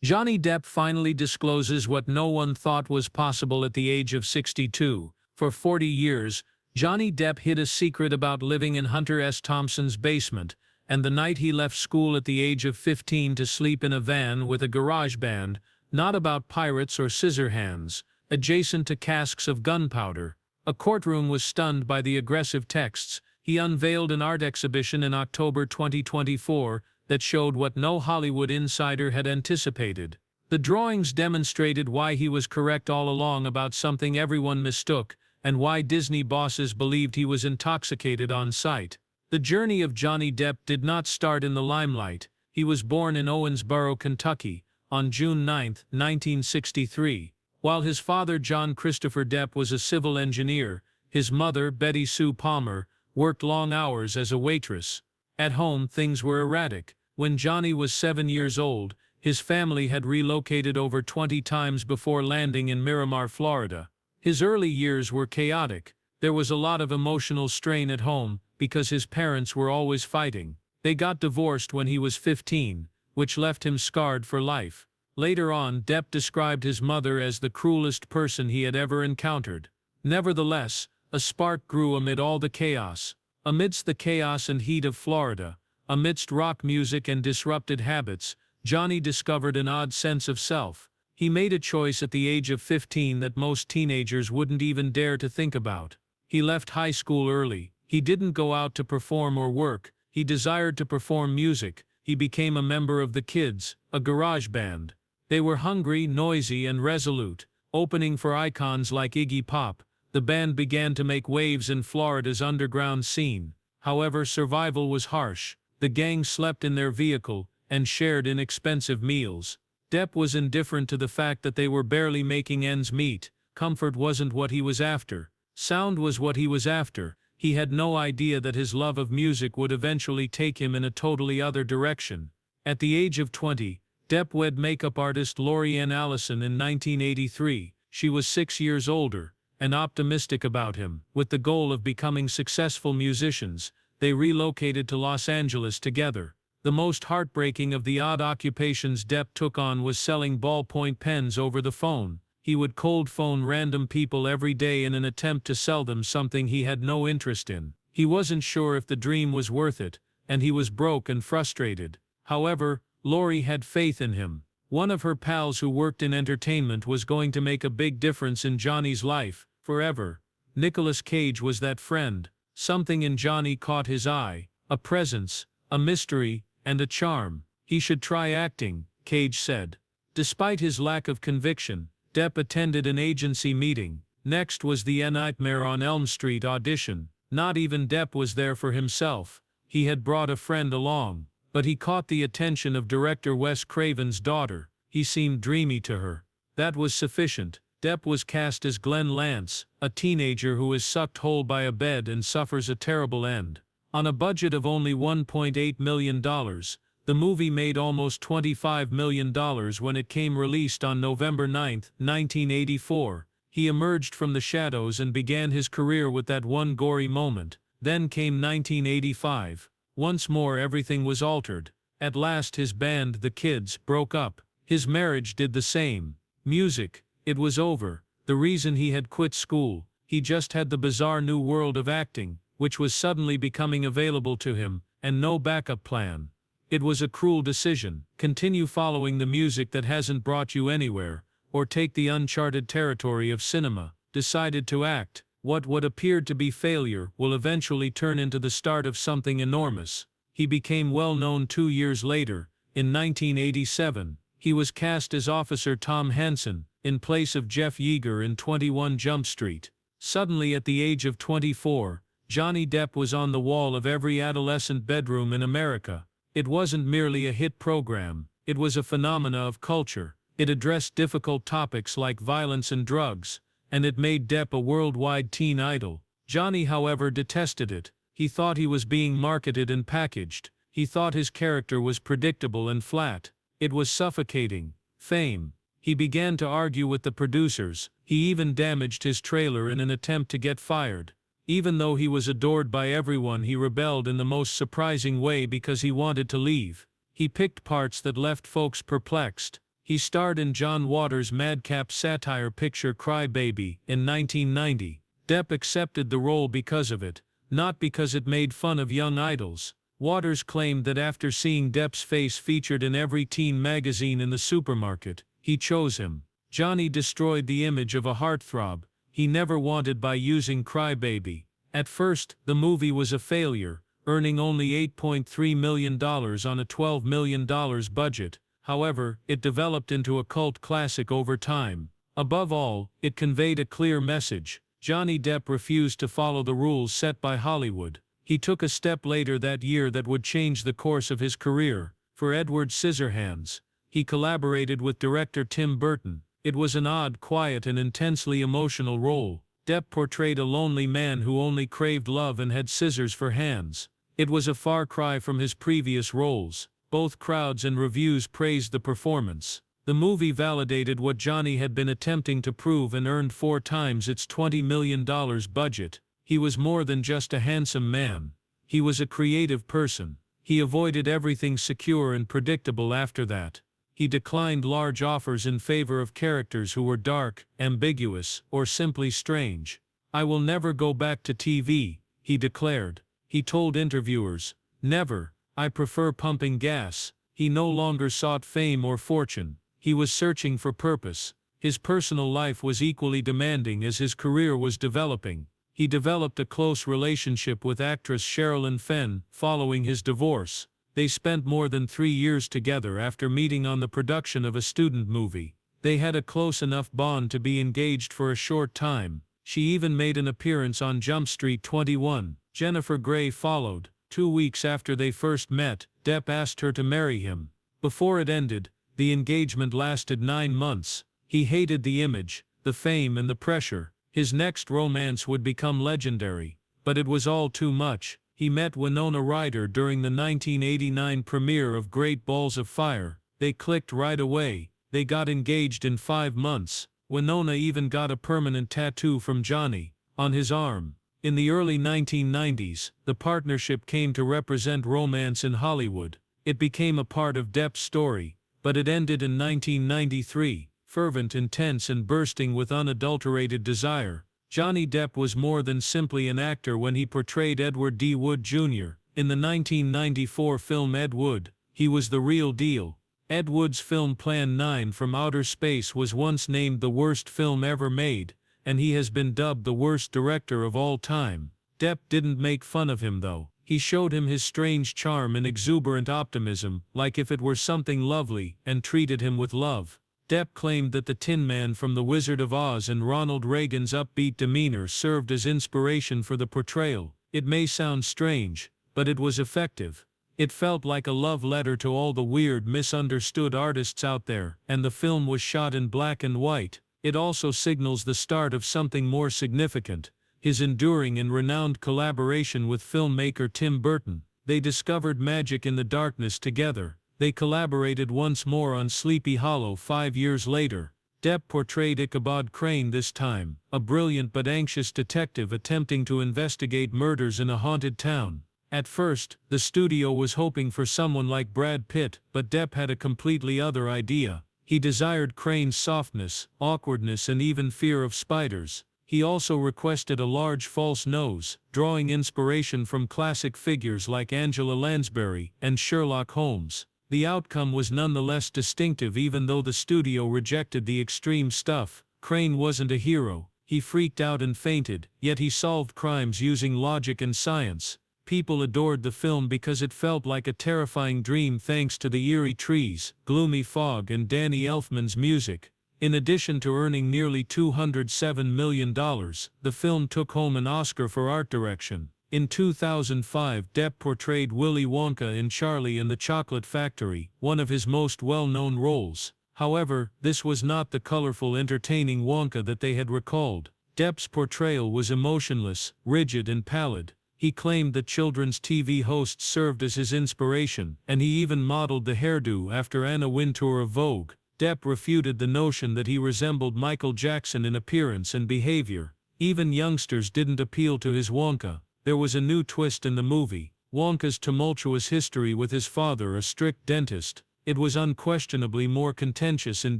Johnny Depp finally discloses what no one thought was possible at the age of 62. For 40 years, Johnny Depp hid a secret about living in Hunter S. Thompson's basement, and the night he left school at the age of 15 to sleep in a van with a garage band, not about pirates or scissor hands, adjacent to casks of gunpowder. A courtroom was stunned by the aggressive texts. He unveiled an art exhibition in October 2024 that showed what no Hollywood insider had anticipated. The drawings demonstrated why he was correct all along about something everyone mistook, and why Disney bosses believed he was intoxicated on sight. The journey of Johnny Depp did not start in the limelight. He was born in Owensboro, Kentucky, on June 9, 1963. While his father, John Christopher Depp, was a civil engineer, his mother, Betty Sue Palmer, worked long hours as a waitress. At home, things were erratic. When Johnny was 7 years old, his family had relocated over 20 times before landing in Miramar, Florida. His early years were chaotic. There was a lot of emotional strain at home because his parents were always fighting. They got divorced when he was 15, which left him scarred for life. Later on, Depp described his mother as the cruelest person he had ever encountered. Nevertheless, a spark grew amid all the chaos. Amidst the chaos and heat of Florida, amidst rock music and disrupted habits, Johnny discovered an odd sense of self. He made a choice at the age of 15 that most teenagers wouldn't even dare to think about. He left high school early. He didn't go out to perform or work. He desired to perform music. He became a member of the Kids, a garage band. They were hungry, noisy, and resolute, opening for icons like Iggy Pop. The band began to make waves in Florida's underground scene. However, survival was harsh. The gang slept in their vehicle and shared inexpensive meals. Depp was indifferent to the fact that they were barely making ends meet. Comfort wasn't what he was after. Sound was what he was after. He had no idea that his love of music would eventually take him in a totally other direction. At the age of 20, Depp wed makeup artist Lori Ann Allison in 1983. She was 6 years older and optimistic about him. With the goal of becoming successful musicians, they relocated to Los Angeles together. The most heartbreaking of the odd occupations Depp took on was selling ballpoint pens over the phone. He would cold phone random people every day in an attempt to sell them something he had no interest in. He wasn't sure if the dream was worth it, and he was broke and frustrated. However, Lori had faith in him. One of her pals who worked in entertainment was going to make a big difference in Johnny's life, forever. Nicolas Cage was that friend. Something in Johnny caught his eye, a presence, a mystery, and a charm. He should try acting, Cage said. Despite his lack of conviction, Depp attended an agency meeting. Next was the A Nightmare on Elm Street audition. Not even Depp was there for himself. He had brought a friend along. But he caught the attention of director Wes Craven's daughter. He seemed dreamy to her. That was sufficient. Depp was cast as Glenn Lance, a teenager who is sucked whole by a bed and suffers a terrible end. On a budget of only $1.8 million, the movie made almost $25 million when it came released on November 9, 1984. He emerged from the shadows and began his career with that one gory moment. Then came 1985. Once more everything was altered. At last his band, the Kids, broke up. His marriage did the same. Music, it was over. The reason he had quit school, he just had the bizarre new world of acting, which was suddenly becoming available to him, and no backup plan. It was a cruel decision. Continue following the music that hasn't brought you anywhere, or take the uncharted territory of cinema. Decided to act. What appeared to be failure will eventually turn into the start of something enormous. He became well known 2 years later. In 1987, he was cast as Officer Tom Hansen, in place of Jeff Yeager in 21 Jump Street. Suddenly at the age of 24, Johnny Depp was on the wall of every adolescent bedroom in America. It wasn't merely a hit program, it was a phenomena of culture. It addressed difficult topics like violence and drugs, and it made Depp a worldwide teen idol. Johnny, however, detested it. He thought he was being marketed and packaged. He thought his character was predictable and flat. It was suffocating. Fame. He began to argue with the producers. He even damaged his trailer in an attempt to get fired. Even though he was adored by everyone, he rebelled in the most surprising way because he wanted to leave. He picked parts that left folks perplexed. He starred in John Waters' madcap satire picture Cry Baby in 1990. Depp accepted the role because of it, not because it made fun of young idols. Waters claimed that after seeing Depp's face featured in every teen magazine in the supermarket, he chose him. Johnny destroyed the image of a heartthrob he never wanted by using Cry Baby. At first, the movie was a failure, earning only $8.3 million on a $12 million budget. However, it developed into a cult classic over time. Above all, it conveyed a clear message. Johnny Depp refused to follow the rules set by Hollywood. He took a step later that year that would change the course of his career. For Edward Scissorhands, he collaborated with director Tim Burton. It was an odd, quiet and intensely emotional role. Depp portrayed a lonely man who only craved love and had scissors for hands. It was a far cry from his previous roles. Both crowds and reviews praised the performance. The movie validated what Johnny had been attempting to prove and earned 4 times its $20 million budget. He was more than just a handsome man. He was a creative person. He avoided everything secure and predictable after that. He declined large offers in favor of characters who were dark, ambiguous, or simply strange. "I will never go back to TV," he declared. He told interviewers, "Never. I prefer pumping gas." He no longer sought fame or fortune. He was searching for purpose. His personal life was equally demanding as his career was developing. He developed a close relationship with actress Sherilyn Fenn following his divorce. They spent more than 3 years together after meeting on the production of a student movie. They had a close enough bond to be engaged for a short time. She even made an appearance on Jump Street 21. Jennifer Grey followed. 2 weeks after they first met, Depp asked her to marry him. Before it ended, the engagement lasted 9 months. He hated the image, the fame and the pressure. His next romance would become legendary. But it was all too much. He met Winona Ryder during the 1989 premiere of Great Balls of Fire. They clicked right away. They got engaged in 5 months. Winona even got a permanent tattoo from Johnny on his arm. In the early 1990s, the partnership came to represent romance in Hollywood. It became a part of Depp's story, but it ended in 1993, fervent, intense and bursting with unadulterated desire. Johnny Depp was more than simply an actor when he portrayed Edward D. Wood Jr. in the 1994 film Ed Wood. He was the real deal. Ed Wood's film Plan 9 from Outer Space was once named the worst film ever made, and he has been dubbed the worst director of all time. Depp didn't make fun of him though. He showed him his strange charm and exuberant optimism, like if it were something lovely, and treated him with love. Depp claimed that the Tin Man from The Wizard of Oz and Ronald Reagan's upbeat demeanor served as inspiration for the portrayal. It may sound strange, but it was effective. It felt like a love letter to all the weird, misunderstood artists out there, and the film was shot in black and white. It also signals the start of something more significant, his enduring and renowned collaboration with filmmaker Tim Burton. They discovered magic in the darkness together. They collaborated once more on Sleepy Hollow 5 years later. Depp portrayed Ichabod Crane this time, a brilliant but anxious detective attempting to investigate murders in a haunted town. At first, the studio was hoping for someone like Brad Pitt, but Depp had a completely other idea. He desired Crane's softness, awkwardness and even fear of spiders. He also requested a large false nose, drawing inspiration from classic figures like Angela Lansbury and Sherlock Holmes. The outcome was nonetheless distinctive even though the studio rejected the extreme stuff. Crane wasn't a hero. He freaked out and fainted, yet he solved crimes using logic and science. People adored the film because it felt like a terrifying dream thanks to the eerie trees, gloomy fog and Danny Elfman's music. In addition to earning nearly $207 million, the film took home an Oscar for art direction. In 2005, Depp portrayed Willy Wonka in Charlie and the Chocolate Factory, one of his most well-known roles. However, this was not the colorful, entertaining Wonka that they had recalled. Depp's portrayal was emotionless, rigid and pallid. He claimed that children's TV hosts served as his inspiration, and he even modeled the hairdo after Anna Wintour of Vogue. Depp refuted the notion that he resembled Michael Jackson in appearance and behavior. Even youngsters didn't appeal to his Wonka. There was a new twist in the movie. Wonka's tumultuous history with his father, a strict dentist, It was unquestionably more contentious and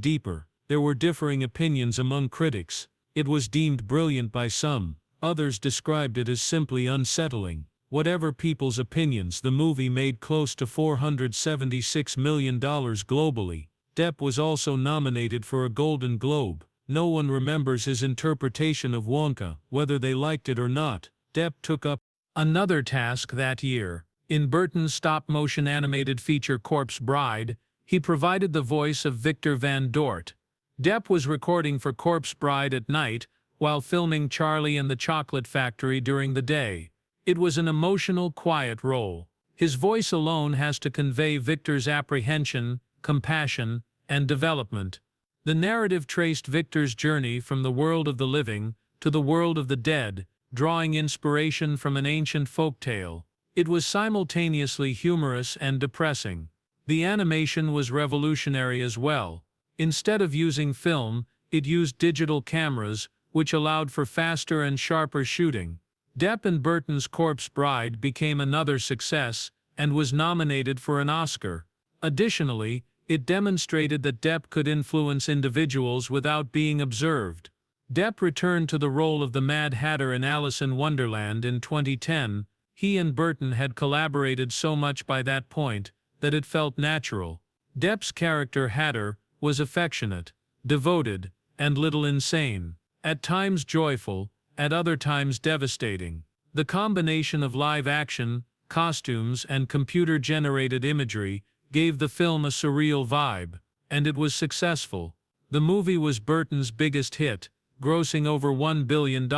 deeper. There were differing opinions among critics. It was deemed brilliant by some. Others described it as simply unsettling. Whatever people's opinions, the movie made close to $476 million globally. Depp was also nominated for a Golden Globe. No one remembers his interpretation of Wonka, whether they liked it or not. Depp took up another task that year. In Burton's stop-motion animated feature Corpse Bride, he provided the voice of Victor Van Dort. Depp was recording for Corpse Bride at night, while filming Charlie and the Chocolate Factory during the day. It was an emotional, quiet role. His voice alone has to convey Victor's apprehension, compassion, and development. The narrative traced Victor's journey from the world of the living to the world of the dead, drawing inspiration from an ancient folktale. It was simultaneously humorous and depressing. The animation was revolutionary as well. Instead of using film, it used digital cameras, which allowed for faster and sharper shooting. Depp and Burton's Corpse Bride became another success and was nominated for an Oscar. Additionally, it demonstrated that Depp could influence individuals without being observed. Depp returned to the role of the Mad Hatter in Alice in Wonderland in 2010. He and Burton had collaborated so much by that point that it felt natural. Depp's character Hatter was affectionate, devoted, and little insane. At times joyful, at other times devastating. The combination of live action, costumes, and computer-generated imagery gave the film a surreal vibe, and it was successful. The movie was Burton's biggest hit, grossing over $1 billion.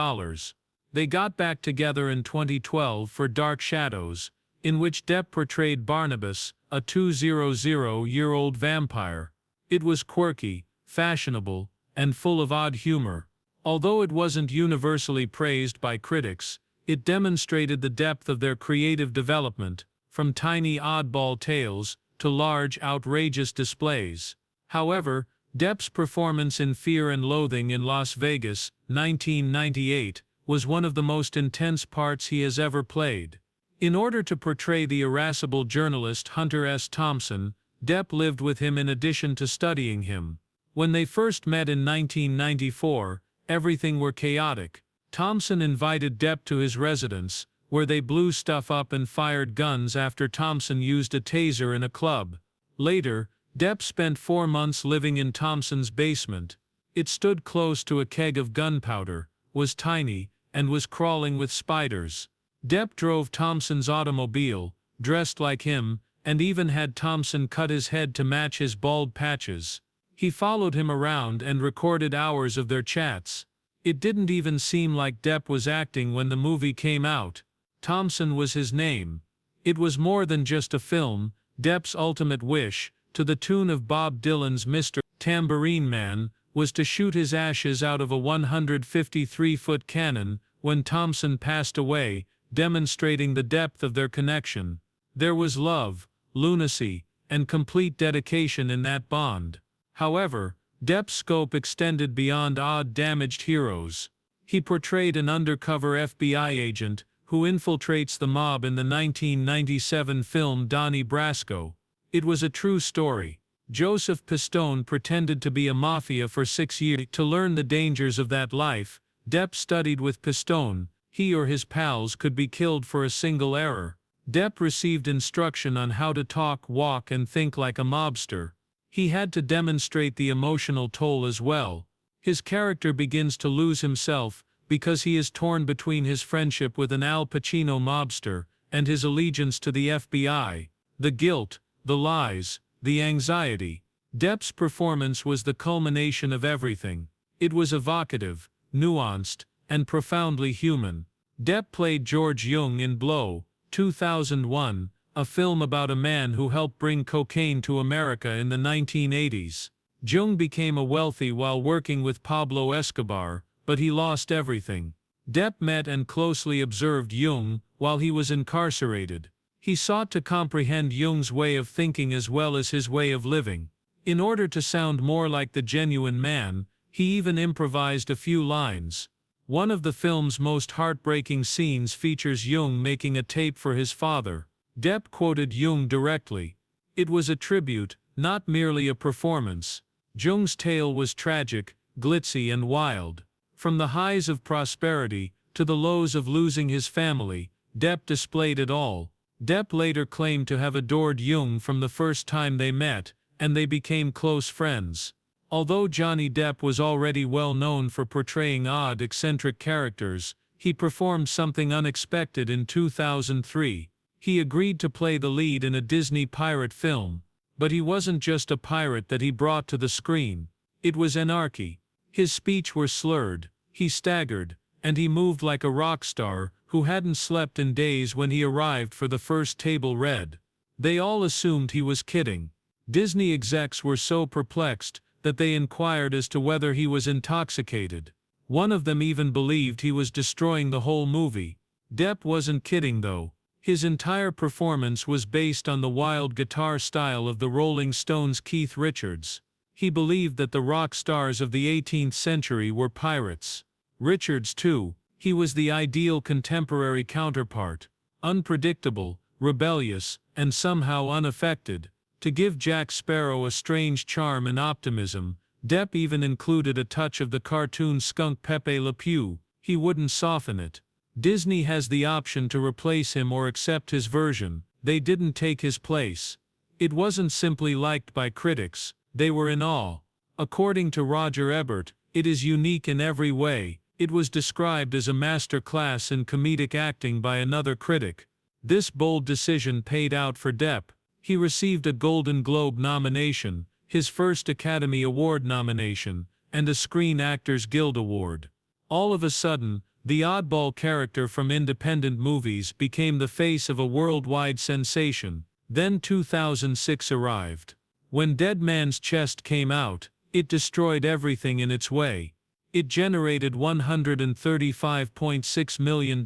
They got back together in 2012 for Dark Shadows, in which Depp portrayed Barnabas, a 200-year-old vampire. It was quirky, fashionable, and full of odd humor. Although it wasn't universally praised by critics, it demonstrated the depth of their creative development, from tiny oddball tales to large, outrageous displays. However, Depp's performance in Fear and Loathing in Las Vegas, 1998, was one of the most intense parts he has ever played. In order to portray the irascible journalist Hunter S. Thompson, Depp lived with him in addition to studying him. When they first met in 1994, everything were chaotic. Thompson invited Depp to his residence, where they blew stuff up and fired guns after Thompson used a taser in a club. Later, Depp spent 4 months living in Thompson's basement. It stood close to a keg of gunpowder, was tiny, and was crawling with spiders. Depp drove Thompson's automobile, dressed like him, and even had Thompson cut his head to match his bald patches. He followed him around and recorded hours of their chats. It didn't even seem like Depp was acting when the movie came out. Thompson was his name. It was more than just a film. Depp's ultimate wish, to the tune of Bob Dylan's Mr. Tambourine Man, was to shoot his ashes out of a 153-foot cannon when Thompson passed away, demonstrating the depth of their connection. There was love, lunacy, and complete dedication in that bond. However, Depp's scope extended beyond odd, damaged heroes. He portrayed an undercover FBI agent who infiltrates the mob in the 1997 film Donnie Brasco. It was a true story. Joseph Pistone pretended to be a mafia for 6 years to learn the dangers of that life. Depp studied with Pistone. He or his pals could be killed for a single error. Depp received instruction on how to talk, walk, and think like a mobster. He had to demonstrate the emotional toll as well. His character begins to lose himself because he is torn between his friendship with an Al Pacino mobster and his allegiance to the FBI. The guilt, the lies, the anxiety. Depp's performance was the culmination of everything. It was evocative, nuanced, and profoundly human. Depp played George Jung in Blow, 2001, a film about a man who helped bring cocaine to America in the 1980s. Jung became a wealthy while working with Pablo Escobar, but he lost everything. Depp met and closely observed Jung while he was incarcerated. He sought to comprehend Jung's way of thinking as well as his way of living. In order to sound more like the genuine man, he even improvised a few lines. One of the film's most heartbreaking scenes features Jung making a tape for his father. Depp quoted Jung directly. It was a tribute, not merely a performance. Jung's tale was tragic, glitzy and wild. From the highs of prosperity to the lows of losing his family, Depp displayed it all. Depp later claimed to have adored Jung from the first time they met, and they became close friends. Although Johnny Depp was already well known for portraying odd, eccentric characters, he performed something unexpected in 2003. He agreed to play the lead in a Disney pirate film. But he wasn't just a pirate that he brought to the screen. It was anarchy. His speech was slurred, he staggered, and he moved like a rock star who hadn't slept in days when he arrived for the first table read. They all assumed he was kidding. Disney execs were so perplexed that they inquired as to whether he was intoxicated. One of them even believed he was destroying the whole movie. Depp wasn't kidding though. His entire performance was based on the wild guitar style of the Rolling Stones' Keith Richards. He believed that the rock stars of the 18th century were pirates. Richards, too, he was the ideal contemporary counterpart, unpredictable, rebellious, and somehow unaffected. To give Jack Sparrow a strange charm and optimism, Depp even included a touch of the cartoon skunk Pepe Le Pew. He wouldn't soften it. Disney has the option to replace him or accept his version. They didn't take his place. It wasn't simply liked by critics, they were in awe. According to Roger Ebert, it is unique in every way. It was described as a master class in comedic acting by another critic. This bold decision paid out for Depp. He received a Golden Globe nomination, his first Academy Award nomination, and a Screen Actors Guild Award. All of a sudden, the oddball character from independent movies became the face of a worldwide sensation. Then 2006 arrived. When Dead Man's Chest came out, it destroyed everything in its way. It generated $135.6 million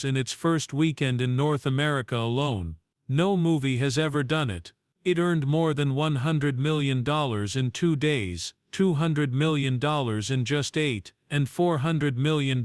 in its first weekend in North America alone. No movie has ever done it. It earned more than $100 million in 2 days, $200 million in just 8, and $400 million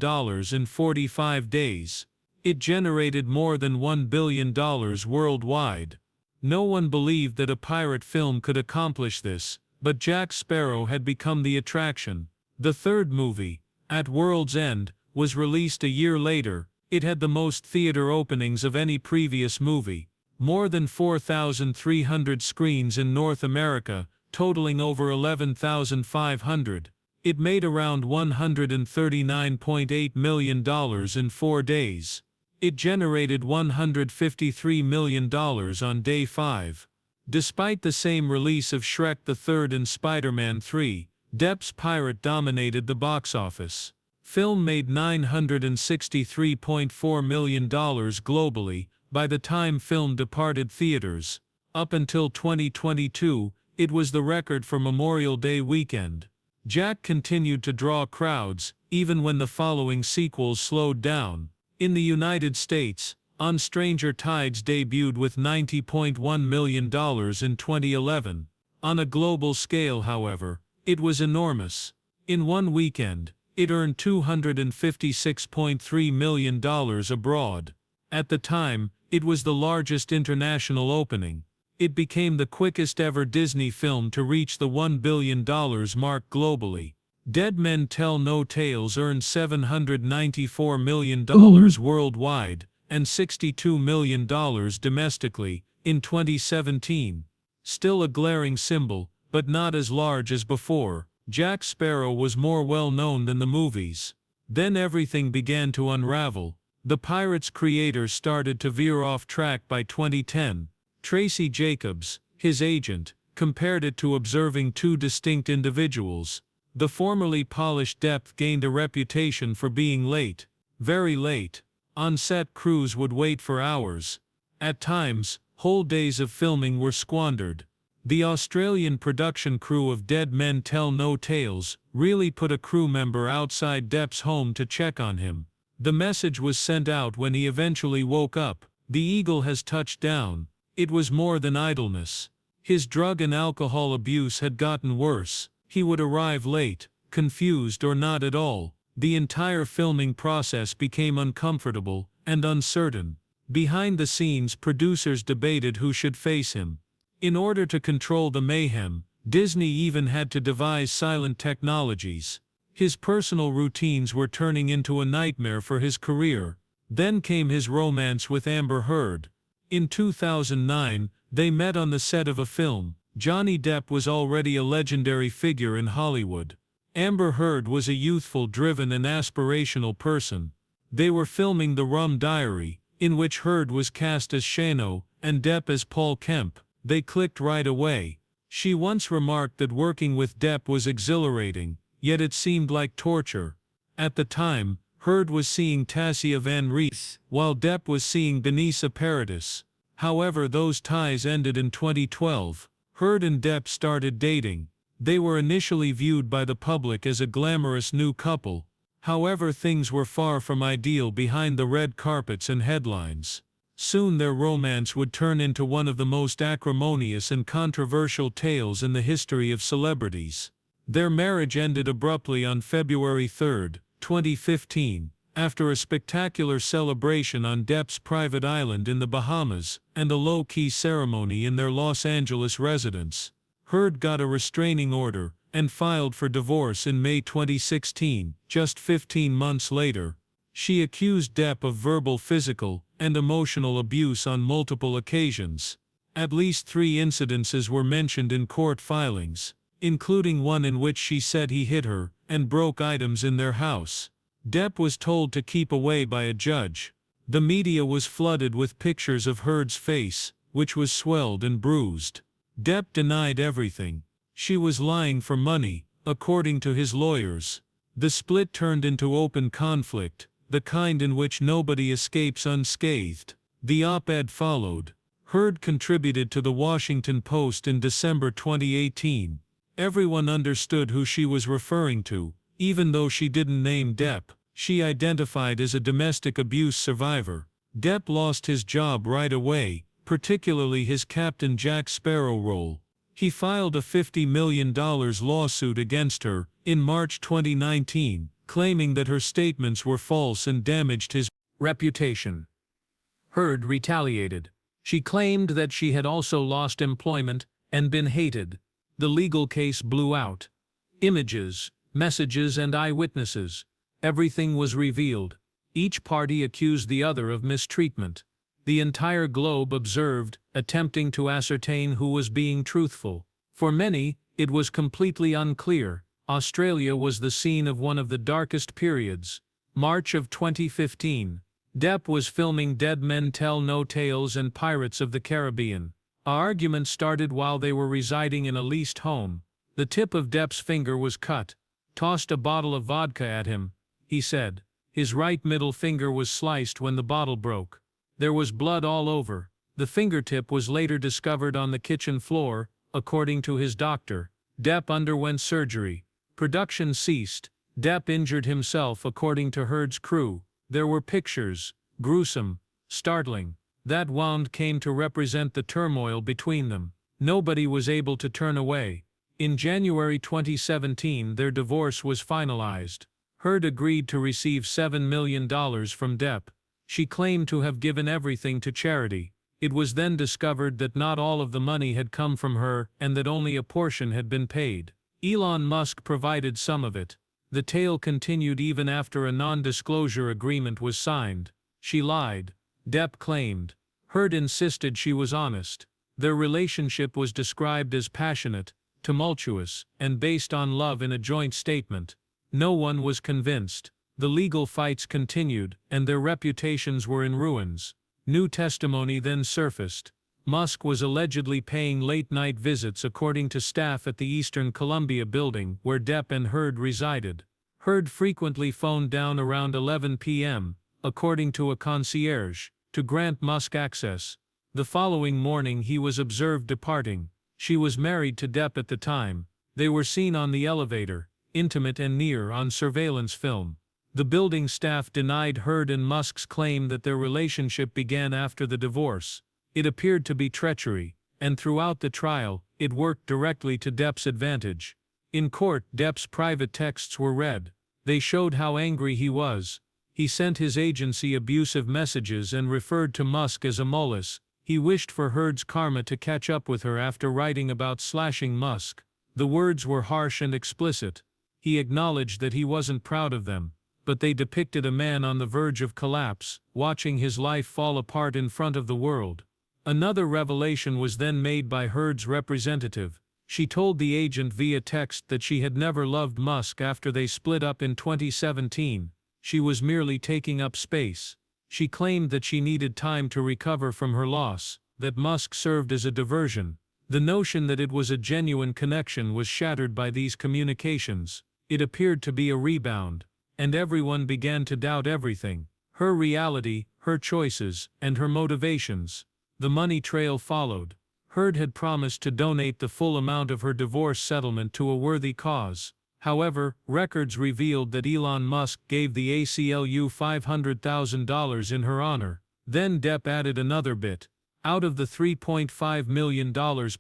in 45 days. It generated more than $1 billion worldwide. No one believed that a pirate film could accomplish this, but Jack Sparrow had become the attraction. The third movie, At World's End, was released a year later. It had the most theater openings of any previous movie. More than 4,300 screens in North America, totaling over 11,500. It made around $139.8 million in 4 days. It generated $153 million on day 5. Despite the same release of Shrek the Third and Spider-Man 3, Depp's Pirate dominated the box office. Film made $963.4 million globally by the time film departed theaters. Up until 2022, it was the record for Memorial Day weekend. Jack continued to draw crowds, even when the following sequels slowed down. In the United States, On Stranger Tides debuted with $90.1 million in 2011. On a global scale, however, it was enormous. In one weekend, it earned $256.3 million abroad. At the time, it was the largest international opening. It became the quickest ever Disney film to reach the $1 billion mark globally. Dead Men Tell No Tales earned $794 million worldwide and $62 million domestically in 2017. Still a glaring symbol, but not as large as before. Jack Sparrow was more well known than the movies. Then everything began to unravel. The Pirates creator started to veer off track by 2010. Tracy Jacobs, his agent, compared it to observing two distinct individuals. The formerly polished Depp gained a reputation for being late, very late. On-set crews would wait for hours. At times, whole days of filming were squandered. The Australian production crew of Dead Men Tell No Tales really put a crew member outside Depp's home to check on him. The message was sent out when he eventually woke up. The eagle has touched down. It was more than idleness. His drug and alcohol abuse had gotten worse. He would arrive late, confused or not at all. The entire filming process became uncomfortable and uncertain. Behind the scenes, producers debated who should face him. In order to control the mayhem, Disney even had to devise silent technologies. His personal routines were turning into a nightmare for his career. Then came his romance with Amber Heard. In 2009, they met on the set of a film. Johnny Depp was already a legendary figure in Hollywood. Amber Heard was a youthful, driven and aspirational person. They were filming The Rum Diary, in which Heard was cast as Shano and Depp as Paul Kemp. They clicked right away. She once remarked that working with Depp was exhilarating, yet it seemed like torture. At the time, Heard was seeing Tassia Van Reeth, while Depp was seeing Benissa Paradis. However, those ties ended in 2012. Heard and Depp started dating. They were initially viewed by the public as a glamorous new couple. However, things were far from ideal behind the red carpets and headlines. Soon their romance would turn into one of the most acrimonious and controversial tales in the history of celebrities. Their marriage ended abruptly on February 3, 2015, after a spectacular celebration on Depp's private island in the Bahamas and a low-key ceremony in their Los Angeles residence. Heard got a restraining order and filed for divorce in May 2016, just 15 months later. She accused Depp of verbal, physical, and emotional abuse on multiple occasions. At least 3 incidences were mentioned in court filings, including one in which she said he hit her and broke items in their house. Depp was told to keep away by a judge. The media was flooded with pictures of Heard's face, which was swelled and bruised. Depp denied everything. She was lying for money, according to his lawyers. The split turned into open conflict, the kind in which nobody escapes unscathed. The op-ed followed. Heard contributed to the Washington Post in December 2018. Everyone understood who she was referring to. Even though she didn't name Depp, she identified as a domestic abuse survivor. Depp lost his job right away, particularly his Captain Jack Sparrow role. He filed a $50 million lawsuit against her in March 2019, claiming that her statements were false and damaged his reputation. Heard retaliated. She claimed that she had also lost employment and been hated. The legal case blew out. Images, messages and eyewitnesses. Everything was revealed. Each party accused the other of mistreatment. The entire globe observed, attempting to ascertain who was being truthful. For many, it was completely unclear. Australia was the scene of one of the darkest periods. March of 2015. Depp was filming Dead Men Tell No Tales and Pirates of the Caribbean. An argument started while they were residing in a leased home. The tip of Depp's finger was cut. Tossed a bottle of vodka at him, he said. His right middle finger was sliced when the bottle broke. There was blood all over. The fingertip was later discovered on the kitchen floor, according to his doctor. Depp underwent surgery. Production ceased. Depp injured himself according to Heard's crew. There were pictures, gruesome, startling. That wound came to represent the turmoil between them. Nobody was able to turn away. In January 2017, their divorce was finalized. Heard agreed to receive $7 million from Depp. She claimed to have given everything to charity. It was then discovered that not all of the money had come from her and that only a portion had been paid. Elon Musk provided some of it. The tale continued even after a non-disclosure agreement was signed. She lied, Depp claimed. Heard insisted she was honest. Their relationship was described as passionate, tumultuous, and based on love in a joint statement. No one was convinced. The legal fights continued, and their reputations were in ruins. New testimony then surfaced. Musk was allegedly paying late-night visits according to staff at the Eastern Columbia building where Depp and Heard resided. Heard frequently phoned down around 11 p.m., according to a concierge, to grant Musk access. The following morning he was observed departing. She was married to Depp at the time. They were seen on the elevator, intimate and near on surveillance film. The building staff denied Heard and Musk's claim that their relationship began after the divorce. It appeared to be treachery, and throughout the trial, it worked directly to Depp's advantage. In court, Depp's private texts were read. They showed how angry he was. He sent his agency abusive messages and referred to Musk as a mollis. He wished for Heard's karma to catch up with her after writing about slashing Musk. The words were harsh and explicit. He acknowledged that he wasn't proud of them, but they depicted a man on the verge of collapse, watching his life fall apart in front of the world. Another revelation was then made by Heard's representative. She told the agent via text that she had never loved Musk after they split up in 2017. She was merely taking up space. She claimed that she needed time to recover from her loss, that Musk served as a diversion. The notion that it was a genuine connection was shattered by these communications. It appeared to be a rebound, and everyone began to doubt everything: her reality, her choices, and her motivations. The money trail followed. Heard had promised to donate the full amount of her divorce settlement to a worthy cause. However, records revealed that Elon Musk gave the ACLU $500,000 in her honor. Then Depp added another bit. Out of the $3.5 million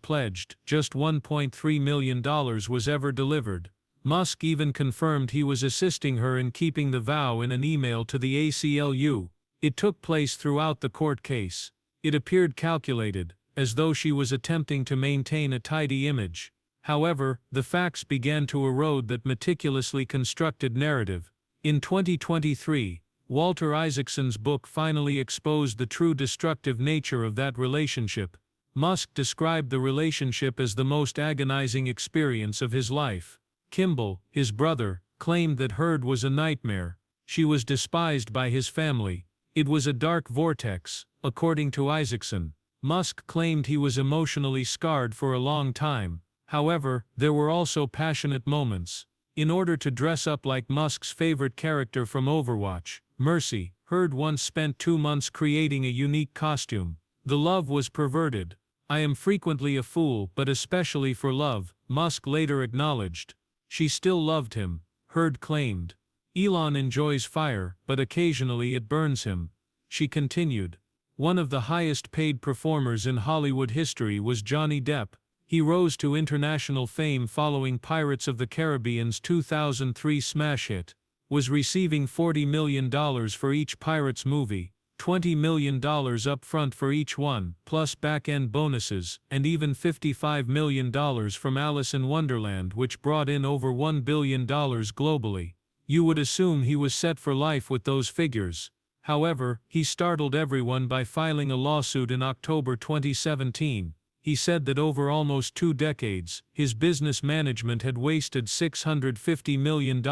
pledged, just $1.3 million was ever delivered. Musk even confirmed he was assisting her in keeping the vow in an email to the ACLU. It took place throughout the court case. It appeared calculated, as though she was attempting to maintain a tidy image. However, the facts began to erode that meticulously constructed narrative. In 2023, Walter Isaacson's book finally exposed the true destructive nature of that relationship. Musk described the relationship as the most agonizing experience of his life. Kimball, his brother, claimed that Heard was a nightmare. She was despised by his family. It was a dark vortex, according to Isaacson. Musk claimed he was emotionally scarred for a long time. However, there were also passionate moments. In order to dress up like Musk's favorite character from Overwatch, Mercy, Heard once spent 2 months creating a unique costume. The love was perverted. "I am frequently a fool, but especially for love," Musk later acknowledged. She still loved him, Heard claimed. "Elon enjoys fire, but occasionally it burns him," she continued. One of the highest-paid performers in Hollywood history was Johnny Depp. He rose to international fame following Pirates of the Caribbean's 2003 smash hit, was receiving $40 million for each Pirates movie, $20 million upfront for each one, plus back-end bonuses, and even $55 million from Alice in Wonderland, which brought in over $1 billion globally. You would assume he was set for life with those figures. However, he startled everyone by filing a lawsuit in October 2017. He said that over almost 2 decades, his business management had wasted $650 million.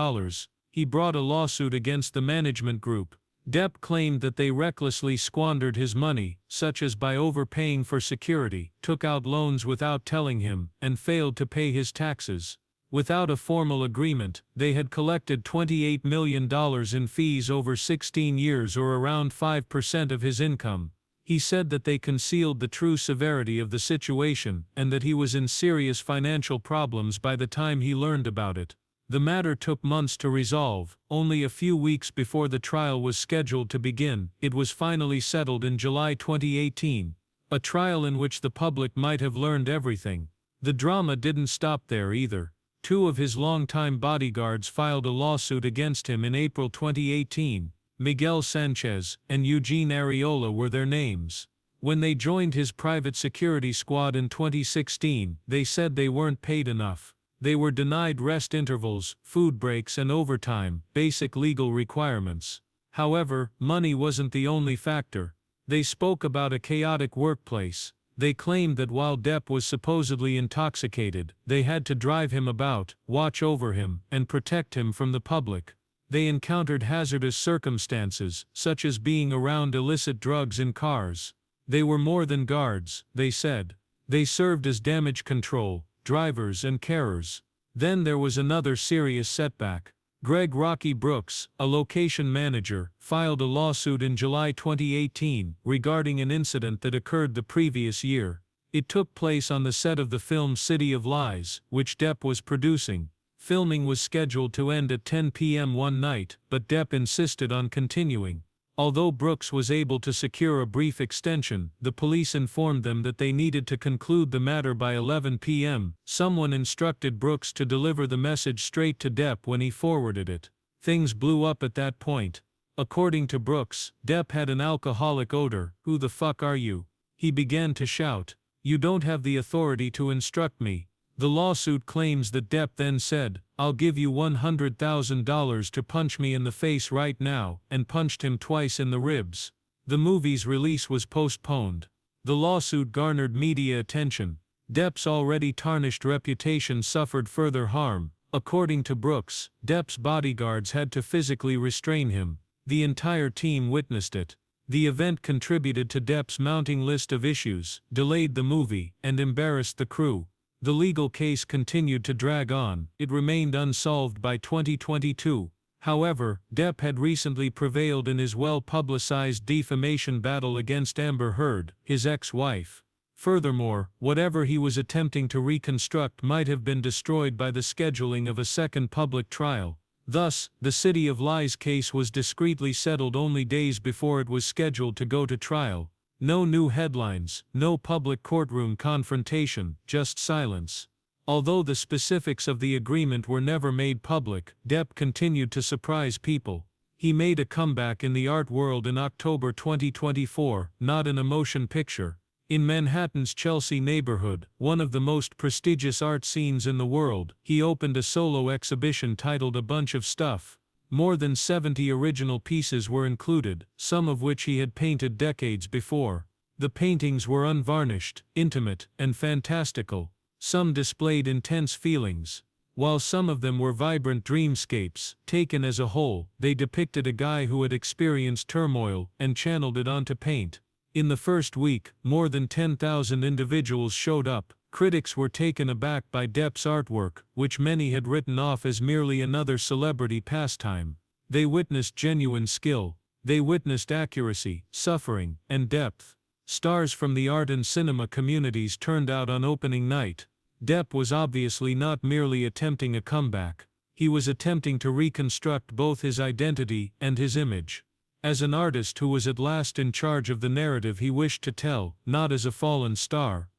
He brought a lawsuit against the management group. Depp claimed that they recklessly squandered his money, such as by overpaying for security, took out loans without telling him, and failed to pay his taxes. Without a formal agreement, they had collected $28 million in fees over 16 years, or around 5% of his income. He said that they concealed the true severity of the situation, and that he was in serious financial problems by the time he learned about it. The matter took months to resolve. Only a few weeks before the trial was scheduled to begin, it was finally settled in July 2018. A trial in which the public might have learned everything. The drama didn't stop there either. 2 of his longtime bodyguards filed a lawsuit against him in April 2018. Miguel Sanchez and Eugene Areola were their names. When they joined his private security squad in 2016, they said they weren't paid enough. They were denied rest intervals, food breaks, and overtime, basic legal requirements. However, money wasn't the only factor. They spoke about a chaotic workplace. They claimed that while Depp was supposedly intoxicated, they had to drive him about, watch over him, and protect him from the public. They encountered hazardous circumstances, such as being around illicit drugs in cars. They were more than guards, they said. They served as damage control, drivers, and carers. Then there was another serious setback. Greg "Rocky" Brooks, a location manager, filed a lawsuit in July 2018 regarding an incident that occurred the previous year. It took place on the set of the film City of Lies, which Depp was producing. Filming was scheduled to end at 10 p.m. one night, but Depp insisted on continuing. Although Brooks was able to secure a brief extension, the police informed them that they needed to conclude the matter by 11 p.m. Someone instructed Brooks to deliver the message straight to Depp when he forwarded it. Things blew up at that point. According to Brooks, Depp had an alcoholic odor. "Who the fuck are you? He began to shout, "You don't have the authority to instruct me." The lawsuit claims that Depp then said, "I'll give you $100,000 to punch me in the face right now," and punched him twice in the ribs. The movie's release was postponed. The lawsuit garnered media attention. Depp's already tarnished reputation suffered further harm. According to Brooks, Depp's bodyguards had to physically restrain him. The entire team witnessed it. The event contributed to Depp's mounting list of issues, delayed the movie, and embarrassed the crew. The legal case continued to drag on. It remained unsolved by 2022. However, Depp had recently prevailed in his well-publicized defamation battle against Amber Heard, his ex-wife. Furthermore, whatever he was attempting to reconstruct might have been destroyed by the scheduling of a second public trial. Thus, the City of Lies case was discreetly settled only days before it was scheduled to go to trial. No new headlines, no public courtroom confrontation, just silence. Although the specifics of the agreement were never made public, Depp continued to surprise people. He made a comeback in the art world in October 2024, not in a motion picture. In Manhattan's Chelsea neighborhood, one of the most prestigious art scenes in the world, he opened a solo exhibition titled A Bunch of Stuff. More than 70 original pieces were included, some of which he had painted decades before. The paintings were unvarnished, intimate, and fantastical. Some displayed intense feelings. While some of them were vibrant dreamscapes, taken as a whole, they depicted a guy who had experienced turmoil and channeled it onto paint. In the first week, more than 10,000 individuals showed up. Critics were taken aback by Depp's artwork, which many had written off as merely another celebrity pastime. They witnessed genuine skill. They witnessed accuracy, suffering, and depth. Stars from the art and cinema communities turned out on opening night. Depp was obviously not merely attempting a comeback. He was attempting to reconstruct both his identity and his image. As an artist who was at last in charge of the narrative he wished to tell, not as a fallen star,